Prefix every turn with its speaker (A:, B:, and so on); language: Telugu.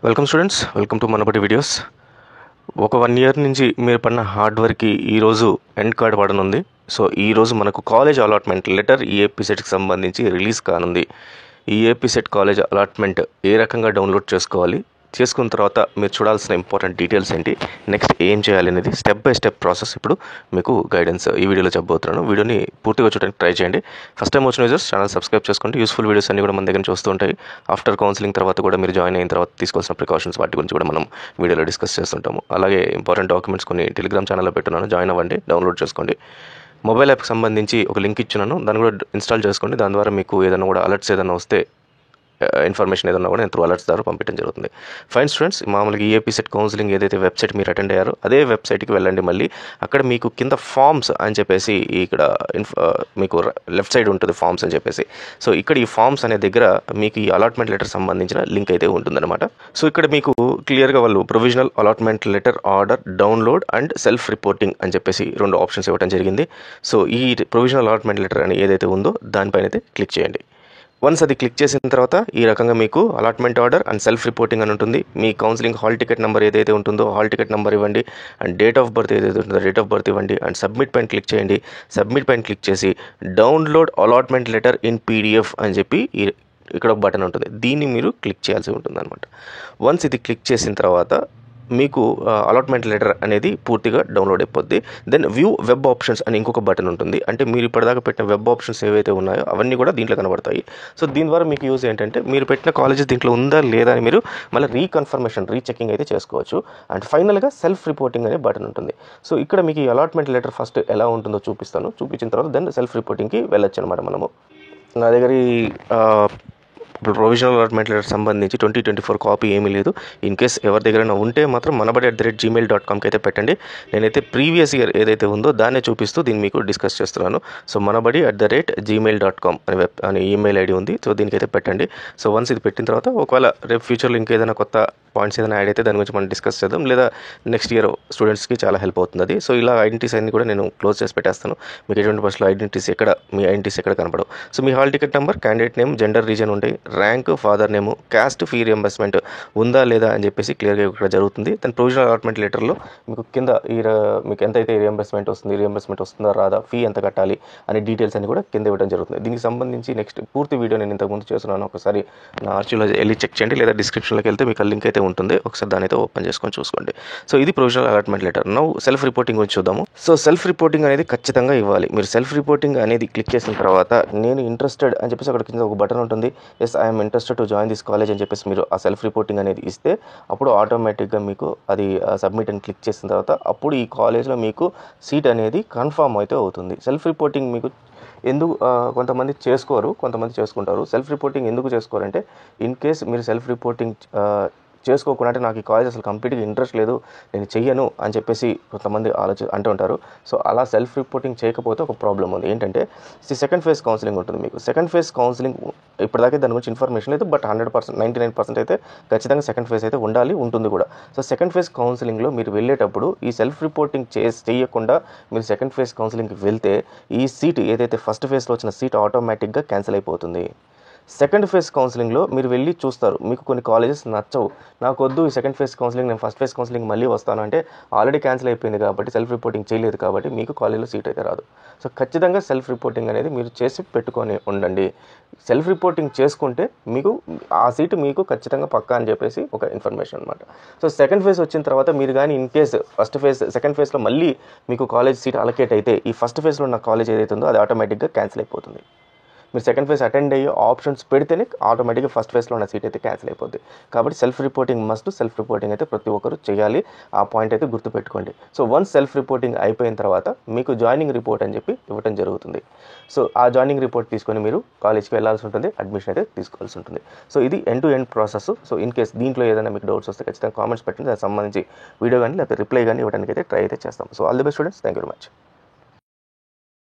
A: Welcome students, welcome to Manabadi videos. ఒక 1 ఇయర్ నుంచి మీరు పడిన హార్డ్ వర్క్కి ఈరోజు ఎండ్ కార్డ్ పడనుంది. సో ఈరోజు మనకు కాలేజ్ అలాట్మెంట్ లెటర్ ఈఏపీ సెట్కి సంబంధించి రిలీజ్ కానుంది. ఈ ఏపీ సెట్ కాలేజ్ అలాట్మెంట్ ఏ రకంగా డౌన్లోడ్ చేసుకోవాలి, చేసుకున్న తర్వాత మీరు చూడాల్సిన ఇంపార్టెంట్ డీటెయిల్స్ ఏంటి, నెక్స్ట్ ఏం చేయాలి అనేది స్టెప్ బై స్టెప్ ప్రాసెస్ ఇప్పుడు మీకు గైడెన్స్ ఈ వీడియోలో చెప్పబోతున్నాను. వీడియోని పూర్తిగా చూడడానికి ట్రై చేయండి. ఫస్ట్ టైం వచ్చిన యూజర్స్ ఛానల్ సబ్స్క్రైబ్ చేసుకోండి. యూస్ఫుల్ వీడియోస్ అన్ని కూడా మన దగ్గర చూస్తూ ఉంటాయి. ఆఫ్టర్ కౌన్సిలింగ్ తర్వాత కూడా మీరు జాయిన్ అయిన తర్వాత తీసుకోవాల్సిన ప్రికాషన్స్ వాటి గురించి కూడా మనం వీడియోలో డిస్కస్ చేస్తుంటాము. అలాగే ఇంపార్టెంట్ డాక్యుమెంట్స్ కొన్ని టెలిగ్రామ్ ఛానల్లో పెట్టున్నాను, జాయిన్ అవ్వండి, డౌన్లోడ్ చేసుకోండి. మొబైల్ యాప్కి సంబంధించి ఒక లింక్ ఇచ్చినాను, దాన్ని కూడా ఇన్స్టాల్ చేసుకోండి. దాని ద్వారా మీకు ఏదైనా కూడా అలర్ట్స్ ఏదైనా వస్తే, ఇన్ఫర్మేషన్ ఏదన్నా కూడా నేను త్రూ అలర్ట్స్ ద్వారా పంపించడం జరుగుతుంది. ఫైన్ స్టూడెంట్స్, మామూలుగా ఈఏపీ సెట్ కౌన్సిలింగ్ ఏదైతే వెబ్సైట్ మీరు అటెండ్ అయ్యారో అదే వెబ్సైట్కి వెళ్ళండి. మళ్ళీ అక్కడ మీకు కింద ఫామ్స్ అని చెప్పేసి ఇక్కడ మీకు లెఫ్ట్ సైడ్ ఉంటుంది ఫామ్స్ అని చెప్పేసి. సో ఇక్కడ ఈ ఫామ్స్ అనే దగ్గర మీకు ఈ అలాట్మెంట్ లెటర్ సంబంధించిన లింక్ అయితే ఉంటుందన్నమాట. సో ఇక్కడ మీకు క్లియర్గా వాళ్ళు provisional allotment letter order download and self reporting అని చెప్పేసి 2 ఆప్షన్స్ ఇవ్వడం జరిగింది. సో ఈ ప్రొవిజనల్ అలాట్మెంట్ లెటర్ అని ఏదైతే ఉందో దానిపైన అయితే క్లిక్ చేయండి. వన్స్ అది క్లిక్ చేసిన తర్వాత ఈ రకంగా మీకు allotment order and self reporting అని ఉంటుంది. మీ కౌన్సిలింగ్ హాల్ టికెట్ నెంబర్ ఏదైతే ఉంటుందో హాల్ టికెట్ నెంబర్ ఇవ్వండి, అండ్ డేట్ ఆఫ్ బర్త్ ఏదైతే ఉంటుందో డేట్ ఆఫ్ బర్త్ ఇవ్వండి, అండ్ సబ్మిట్ పైన క్లిక్ చేయండి. సబ్మిట్ పైన క్లిక్ చేసి download allotment letter in PDF అని చెప్పి ఇక్కడ ఒక బటన్ ఉంటుంది, దీన్ని మీరు క్లిక్ చేయాల్సి ఉంటుంది అనమాట. వన్స్ ఇది క్లిక్ చేసిన తర్వాత మీకు అలాట్మెంట్ లెటర్ అనేది పూర్తిగా డౌన్లోడ్ అయిపోద్ది. దెన్ వ్యూ వెబ్ ఆప్షన్స్ అని ఇంకొక బటన్ ఉంటుంది. అంటే మీరు ఇప్పటిదాకా పెట్టిన వెబ్ ఆప్షన్స్ ఏవైతే ఉన్నాయో అవన్నీ కూడా దీంట్లో కనబడతాయి. సో దీని ద్వారా మీకు యూజ్ ఏంటంటే మీరు పెట్టిన కాలేజెస్ దీంట్లో ఉందా లేదా అని మీరు మళ్ళీ రీకన్ఫర్మేషన్ రీచెకింగ్ అయితే చేసుకోవచ్చు. అండ్ ఫైనల్గా సెల్ఫ్ రిపోర్టింగ్ అనే బటన్ ఉంటుంది. సో ఇక్కడ మీకు ఈ అలాట్మెంట్ లెటర్ ఫస్ట్ ఎలా ఉంటుందో చూపిస్తాను. చూపించిన తర్వాత దెన్ సెల్ఫ్ రిపోర్టింగ్కి వెళ్ళొచ్చు అనమాట. మనము నా దగ్గర ఇప్పుడు ప్రొవిజనల్ అలాట్మెంట్ లెటర్ సంబంధించి 2024 కాపీ ఏమీ లేదు. ఇన్ కేస్ ఎవరి దగ్గరైనా ఉంటే మాత్రం manabadi@gmail.comకి అయితే పెట్టండి. నేనైతే ప్రీవియస్ ఇయర్ ఏదైతే ఉందో దాన్నే చూపిస్తూ దీన్ని మీకు డిస్కస్ చేస్తున్నాను. సో manabadi@gmail.com అనే ఈమెయిల్ ఐడి ఉంది. సో దీనికైతే పెట్టండి. సో వన్స్ ఇది పెట్టిన తర్వాత ఒకవేళ రేపు ఫ్యూచర్లో ఇంకేదైనా కొత్త పాయింట్స్ ఏదైనా యాడ్ అయితే దాని గురించి మనం డిస్కస్ చేద్దాం, లేదా నెక్స్ట్ ఇయర్ స్టూడెంట్స్కి చాలా హెల్ప్ అవుతుంది అది. సో ఇలా ఐడెంటిటీస్ అన్ని కూడా నేను క్లోజ్ చేసి పెట్టేస్తాను. మీకు ఎటువంటి బస్సులో మీ ఐడెంటిటీస్ ఎక్కడ కనపడవు. సో మీ hall ticket number, candidate name, gender, region ఉంటాయి, rank, father name, caste, fee reimbursement ఉందా లేదా అని చెప్పేసి క్లియర్గా ఇక్కడ జరుగుతుంది. దాని ప్రొవిజనల్ అలాట్మెంట్ లెటర్లో మీకు కింద మీకు ఎంతైతే రియంబర్స్మెంట్ వస్తుందా రాదా, ఫీ ఎంత కట్టాలి అనే డీటెయిల్స్ అని కూడా కింద ఇవ్వడం జరుగుతుంది. దీనికి సంబంధించి నెక్స్ట్ పూర్తి వీడియో నేను ఇంతకుముందు చేస్తున్నాను, ఒకసారి నా ఆర్చిలో వెళ్ళి చెక్ చేయండి, లేదా డిస్క్రిప్షన్లోకి వెళ్తే మీకు లింక్ అయితే ఉంటుంది, ఒకసారి దాని అయితే ఓపెన్ చేసుకొని చూసుకోండి. సో ఇది provisional allotment letter. Now self reporting గురించి చూద్దాము. సో సెల్ఫ్ రిపోర్టింగ్ అనేది ఖచ్చితంగా ఇవ్వాలి. మీరు సెల్ఫ్ రిపోర్టింగ్ అనేది క్లిక్ చేసిన తర్వాత నేను ఇంట్రెస్టెడ్ అని చెప్పేసి అక్కడ కింద ఒక బటన్ ఉంటుంది, yes I'm interested to join this college అని చెప్పేసి మీరు ఆ సెల్ఫ్ రిపోర్టింగ్ అనేది ఇస్తే అప్పుడు ఆటోమేటిక్గా మీకు అది సబ్మిట్ అని క్లిక్ చేసిన తర్వాత అప్పుడు ఈ కాలేజ్లో మీకు సీట్ అనేది కన్ఫర్మ్ అయితే అవుతుంది. సెల్ఫ్ రిపోర్టింగ్ మీకు ఎందుకు కొంతమంది చేసుకోరు, కొంతమంది చేసుకుంటారు. సెల్ఫ్ రిపోర్టింగ్ ఎందుకు చేసుకోరంటే ఇన్ కేస్ మీరు సెల్ఫ్ రిపోర్టింగ్ చేసుకోకుండా అంటే నాకు ఈ కాలేజ్ అసలు కంప్లీట్గా ఇంట్రెస్ట్ లేదు, నేను చెయ్యను అని చెప్పేసి కొంతమంది అంటూ ఉంటారు. సో అలా సెల్ఫ్ రిపోర్టింగ్ చేయకపోతే ఒక ప్రాబ్లం ఉంది. ఏంటంటే సెకండ్ ఫేజ్ కౌన్సిలింగ్ ఉంటుంది. మీకు సెకండ్ ఫేజ్ కౌన్సిలింగ్ ఇప్పటిదాకా దాని గురించి ఇన్ఫర్మేషన్ లేదు, బట్ 100% 99% అయితే ఖచ్చితంగా సెకండ్ ఫేజ్ అయితే ఉంటుంది కూడా. సో సెకండ్ ఫేజ్ కౌన్సిలింగ్లో మీరు వెళ్ళేటప్పుడు ఈ సెల్ఫ్ రిపోర్టింగ్ చేయకుండా మీరు సెకండ్ ఫేజ్ కౌన్సిలింగ్కి వెళ్తే ఈ సీట్ ఏదైతే ఫస్ట్ ఫేజ్లో వచ్చిన సీట్ ఆటోమేటిక్గా క్యాన్సిల్ అయిపోతుంది. సెకండ్ ఫేజ్ కౌన్సిలింగ్లో మీరు వెళ్ళి చూస్తారు, మీకు కొన్ని కాలేజెస్ నచ్చవు, నాకు వద్దు ఈ సెకండ్ ఫేజ్ కౌన్సిలింగ్, నేను ఫస్ట్ ఫేజ్ కౌన్సిలింగ్ మళ్ళీ వస్తాను అంటే ఆల్రెడీ క్యాన్సిల్ అయిపోయింది కాబట్టి సెల్ఫ్ రిపోర్టింగ్ చేయలేదు కాబట్టి మీకు కాలేజీలో సీట్ అయితే రాదు. సో ఖచ్చితంగా సెల్ఫ్ రిపోర్టింగ్ అనేది మీరు చేసి పెట్టుకొని ఉండండి. సెల్ఫ్ రిపోర్టింగ్ చేసుకుంటే మీకు ఆ సీటు మీకు ఖచ్చితంగా పక్కా అని చెప్పేసి ఒక ఇన్ఫర్మేషన్ అనమాట. సో సెకండ్ ఫేజ్ వచ్చిన తర్వాత మీరు కానీ ఇన్ కేస్ సెకండ్ ఫేజ్లో మళ్ళీ మీకు కాలేజ్ సీట్ అలొకేట్ అయితే ఈ ఫస్ట్ ఫేజ్లో ఉన్న కాలేజ్ ఏదైతే ఉందో అది ఆటోమేటిక్గా క్యాన్సిల్ అయిపోతుంది. మీరు సెకండ్ ఫేజ్ అటెండ్ అయ్యి ఆప్షన్స్ పెడితేనే ఆటోమేటిక్గా ఫస్ట్ ఫేజ్లో ఉన్న సీట్ అయితే క్యాన్సిల్ అయిపోద్ది. కాబట్టి సెల్ఫ్ రిపోర్టింగ్ సెల్ఫ్ రిపోర్టింగ్ అయితే ప్రతి ఒక్కరు చేయాలి. ఆ పాయింట్ అయితే గుర్తుపెట్టుకోండి. సో వన్స్ సెల్ఫ్ రిపోర్టింగ్ అయిపోయిన తర్వాత మీకు జాయినింగ్ రిపోర్ట్ అని చెప్పి ఇవ్వడం జరుగుతుంది. సో ఆ జాయినింగ్ రిపోర్ట్ తీసుకొని మీరు కాలేజ్కి వెళ్ళాల్సి ఉంటుంది, అడ్మిషన్ అయితే తీసుకోవాల్సి ఉంటుంది. సో ఇది end to end process. So in case దీంట్లో ఏదైనా మీకు డౌట్స్ వస్తే ఖచ్చితంగా కామెంట్స్ పెట్టండి, దానికి సంబంధించి వీడియో కానీ లేకపోతే రిప్లై కానీ ఇవ్వడానికి అయితే ట్రై అయితే చేస్తాం. So all the best students, thank you very much.